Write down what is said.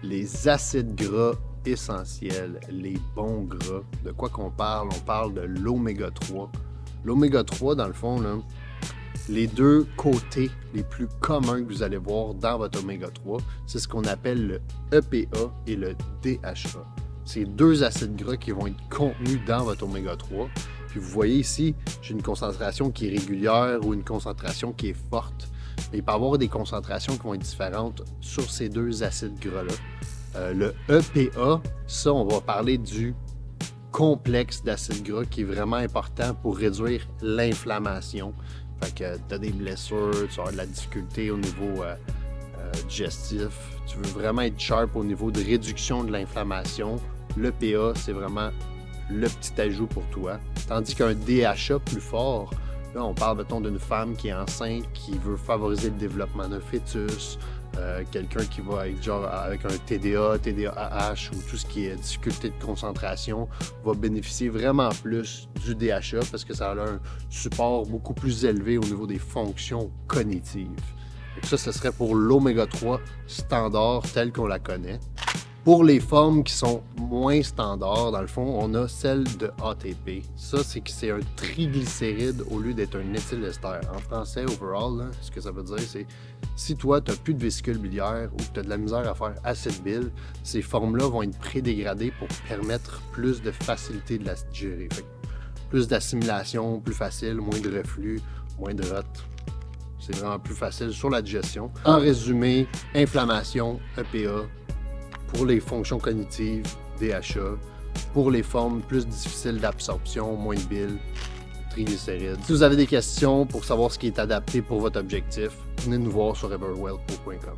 Les acides gras essentiels, les bons gras. De quoi qu'on parle? On parle de l'oméga 3. L'oméga 3, dans le fond, là, les deux côtés les plus communs que vous allez voir dans votre oméga 3, c'est ce qu'on appelle le EPA et le DHA. C'est deux acides gras qui vont être contenus dans votre oméga 3. Puis vous voyez ici, j'ai une concentration qui est régulière ou une concentration qui est forte. Et il peut y avoir des concentrations qui vont être différentes sur ces deux acides gras-là. Le EPA, ça, on va parler du complexe d'acides gras qui est vraiment important pour réduire l'inflammation. Fait que tu as des blessures, tu vas avoir de la difficulté au niveau digestif. Tu veux vraiment être sharp au niveau de réduction de l'inflammation. L'EPA, c'est vraiment le petit ajout pour toi. Tandis qu'un DHA plus fort, là, on parle, mettons, d'une femme qui est enceinte, qui veut favoriser le développement d'un fœtus, quelqu'un qui va être genre avec un TDA, TDAH ou tout ce qui est difficulté de concentration va bénéficier vraiment plus du DHA parce que ça a un support beaucoup plus élevé au niveau des fonctions cognitives. Et ça, ce serait pour l'oméga 3 standard tel qu'on la connaît. Pour les formes qui sont moins standards, dans le fond, on a celle de ATP. Ça, c'est que c'est un triglycéride au lieu d'être un éthylester. En français, overall, là, ce que ça veut dire, c'est si toi, tu n'as plus de vésicule biliaire ou que tu as de la misère à faire assez de bile, ces formes-là vont être prédégradées pour permettre plus de facilité de la digérer. Fait que plus d'assimilation, plus facile, moins de reflux, moins de rot. C'est vraiment plus facile sur la digestion. En résumé, inflammation, EPA. Pour les fonctions cognitives, DHA. Pour les formes plus difficiles d'absorption, moins de bile, triglycérides. Si vous avez des questions pour savoir ce qui est adapté pour votre objectif, venez nous voir sur everwell.com.